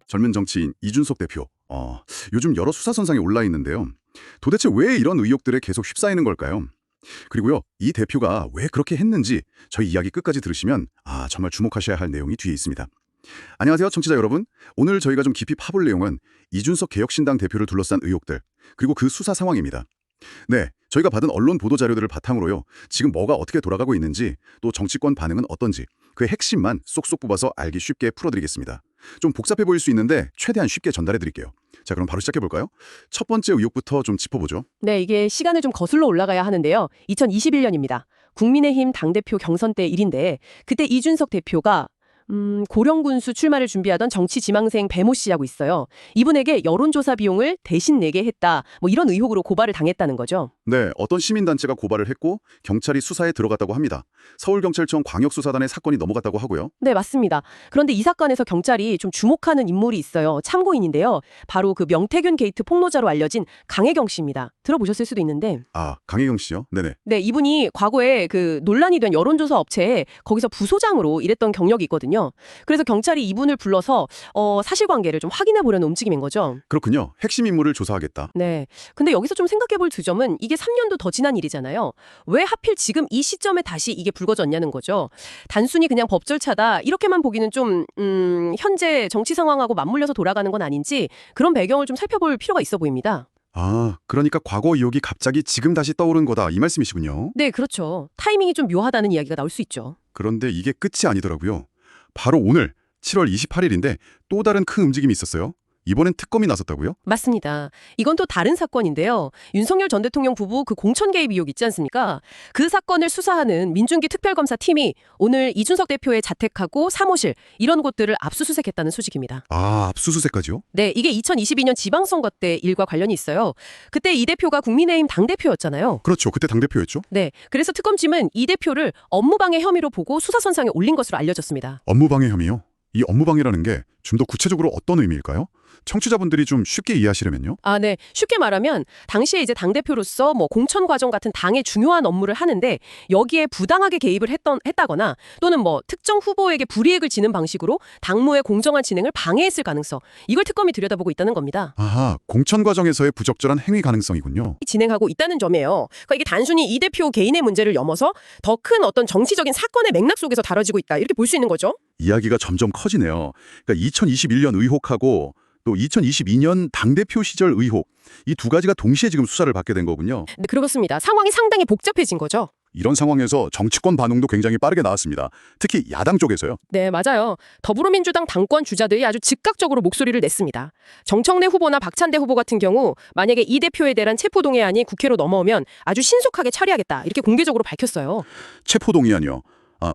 젊은 정치인 이준석 대표. 요즘 여러 수사선상에 올라 있는데요. 도대체 왜 이런 의혹들에 계속 휩싸이는 걸까요? 그리고요, 이 대표가 왜 그렇게 했는지 저희 이야기 끝까지 들으시면 정말 주목하셔야 할 내용이 뒤에 있습니다. 안녕하세요, 청취자 여러분. 오늘 저희가 좀 깊이 파볼 내용은 이준석 개혁신당 대표를 둘러싼 의혹들, 그리고 그 수사 상황입니다. 네, 저희가 받은 언론 보도 자료들을 바탕으로요, 지금 뭐가 어떻게 돌아가고 있는지, 또 정치권 반응은 어떤지, 그 핵심만 쏙쏙 뽑아서 알기 쉽게 풀어드리겠습니다. 좀 복잡해 보일 수 있는데 최대한 쉽게 전달해드릴게요. 자, 그럼 바로 시작해볼까요? 첫 번째 의혹부터 좀 짚어보죠. 네, 이게 시간을 좀 거슬러 올라가야 하는데요. 2021년입니다. 국민의힘 당대표 경선 때 일인데 그때 이준석 대표가 고령군수 출마를 준비하던 정치지망생 배모 씨하고 있어요. 이분에게 여론조사 비용을 대신 내게 했다. 이런 의혹으로 고발을 당했다는 거죠. 네, 어떤 시민단체가 고발을 했고 경찰이 수사에 들어갔다고 합니다. 서울경찰청 광역수사단에 사건이 넘어갔다고 하고요. 네, 맞습니다. 그런데 이 사건에서 경찰이 좀 주목하는 인물이 있어요. 참고인인데요. 바로 그 명태균 게이트 폭로자로 알려진 강혜경 씨입니다. 들어보셨을 수도 있는데. 강혜경 씨요? 네네. 네, 이분이 과거에 그 논란이 된 여론조사 업체에 거기서 부소장으로 일했던 경력이 있거든요. 그래서 경찰이 이분을 불러서 사실관계를 좀 확인해 보려는 움직임인 거죠. 그렇군요. 핵심 인물을 조사하겠다. 네. 근데 여기서 좀 생각해 볼 지점은 이게 3년도 더 지난 일이잖아요. 왜 하필 지금 이 시점에 다시 이게 불거졌냐는 거죠. 단순히 그냥 법 절차다 이렇게만 보기는 좀 현재 정치 상황하고 맞물려서 돌아가는 건 아닌지 그런 배경을 좀 살펴볼 필요가 있어 보입니다. 그러니까 과거 의혹이 갑자기 지금 다시 떠오른 거다 이 말씀이시군요. 네, 그렇죠. 타이밍이 좀 묘하다는 이야기가 나올 수 있죠. 그런데 이게 끝이 아니더라고요. 바로 오늘 7월 28일인데 또 다른 큰 움직임이 있었어요. 이번엔 특검이 나섰다고요? 맞습니다. 이건 또 다른 사건인데요. 윤석열 전 대통령 부부 그 공천 개입 의혹 있지 않습니까? 그 사건을 수사하는 민중기 특별검사팀이 오늘 이준석 대표의 자택하고 사무실 이런 곳들을 압수수색했다는 소식입니다. 압수수색까지요? 네, 이게 2022년 지방선거 때 일과 관련이 있어요. 그때 이 대표가 국민의힘 당대표였잖아요. 그렇죠. 그때 당대표였죠. 네, 그래서 특검팀은 이 대표를 업무방해 혐의로 보고 수사선상에 올린 것으로 알려졌습니다. 업무방해 혐의요? 이 업무방해라는 게 좀 더 구체적으로 어떤 의미일까요? 청취자분들이 좀 쉽게 이해하시려면요. 네. 쉽게 말하면 당시에 이제 당대표로서 공천 과정 같은 당의 중요한 업무를 하는데 여기에 부당하게 개입을 했다거나 또는 특정 후보에게 불이익을 지는 방식으로 당무의 공정한 진행을 방해했을 가능성. 이걸 특검이 들여다보고 있다는 겁니다. 공천 과정에서의 부적절한 행위 가능성이군요. 진행하고 있다는 점이에요. 그러니까 이게 단순히 이 대표 개인의 문제를 넘어서 더 큰 어떤 정치적인 사건의 맥락 속에서 다뤄지고 있다. 이렇게 볼 수 있는 거죠. 이야기가 점점 커지네요. 그러니까 2021년 의혹하고 또 2022년 당대표 시절 의혹, 이 두 가지가 동시에 지금 수사를 받게 된 거군요. 네, 그렇습니다. 상황이 상당히 복잡해진 거죠. 이런 상황에서 정치권 반응도 굉장히 빠르게 나왔습니다. 특히 야당 쪽에서요. 네, 맞아요. 더불어민주당 당권 주자들이 아주 즉각적으로 목소리를 냈습니다. 정청래 후보나 박찬대 후보 같은 경우 만약에 이 대표에 대한 체포동의안이 국회로 넘어오면 아주 신속하게 처리하겠다. 이렇게 공개적으로 밝혔어요. 체포동의안이요.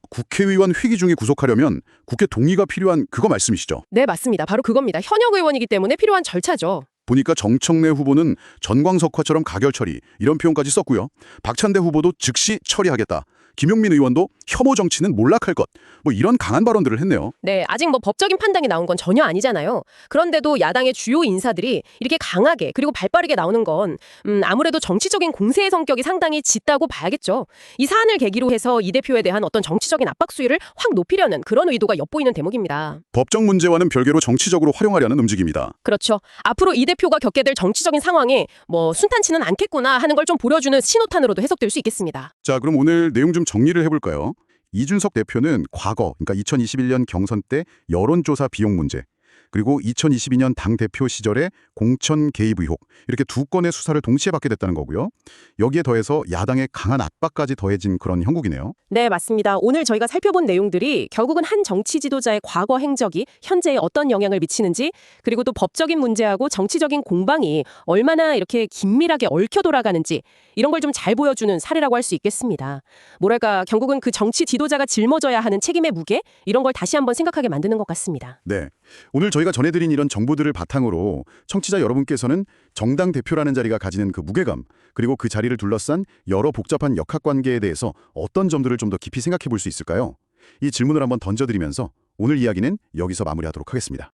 국회의원 회기 중에 구속하려면 국회 동의가 필요한 그거 말씀이시죠? 네, 맞습니다. 바로 그겁니다. 현역 의원이기 때문에 필요한 절차죠. 보니까 정청래 후보는 전광석화처럼 가결 처리 이런 표현까지 썼고요. 박찬대 후보도 즉시 처리하겠다. 김용민 의원도 혐오 정치는 몰락할 것. 이런 강한 발언들을 했네요. 네, 아직 법적인 판단이 나온 건 전혀 아니잖아요. 그런데도 야당의 주요 인사들이 이렇게 강하게 그리고 발빠르게 나오는 건 아무래도 정치적인 공세의 성격이 상당히 짙다고 봐야겠죠. 이 사안을 계기로 해서 이 대표에 대한 어떤 정치적인 압박 수위를 확 높이려는 그런 의도가 엿보이는 대목입니다. 법적 문제와는 별개로 정치적으로 활용하려는 움직임이다. 그렇죠. 앞으로 이 대표가 겪게 될 정치적인 상황에 순탄치는 않겠구나 하는 걸 좀 보여주는 신호탄으로도 해석될 수 있겠습니다. 자, 그럼 오늘 내용 좀 정리를 해볼까요? 이준석 대표는 과거, 그러니까 2021년 경선 때 여론조사 비용 문제, 그리고 2022년 당대표 시절의 공천 개입 의혹, 이렇게 두 건의 수사를 동시에 받게 됐다는 거고요. 여기에 더해서 야당의 강한 압박까지 더해진 그런 형국이네요. 네, 맞습니다. 오늘 저희가 살펴본 내용들이 결국은 한 정치 지도자의 과거 행적이 현재에 어떤 영향을 미치는지, 그리고 또 법적인 문제하고 정치적인 공방이 얼마나 이렇게 긴밀하게 얽혀 돌아가는지 이런 걸 좀 잘 보여주는 사례라고 할 수 있겠습니다. 뭐랄까, 결국은 그 정치 지도자가 짊어져야 하는 책임의 무게, 이런 걸 다시 한번 생각하게 만드는 것 같습니다. 네, 오늘 저희가 전해드린 이런 정보들을 바탕으로 청취자 여러분께서는 정당 대표라는 자리가 가지는 그 무게감, 그리고 그 자리를 둘러싼 여러 복잡한 역학관계에 대해서 어떤 점들을 좀 더 깊이 생각해 볼 수 있을까요? 이 질문을 한번 던져드리면서 오늘 이야기는 여기서 마무리하도록 하겠습니다.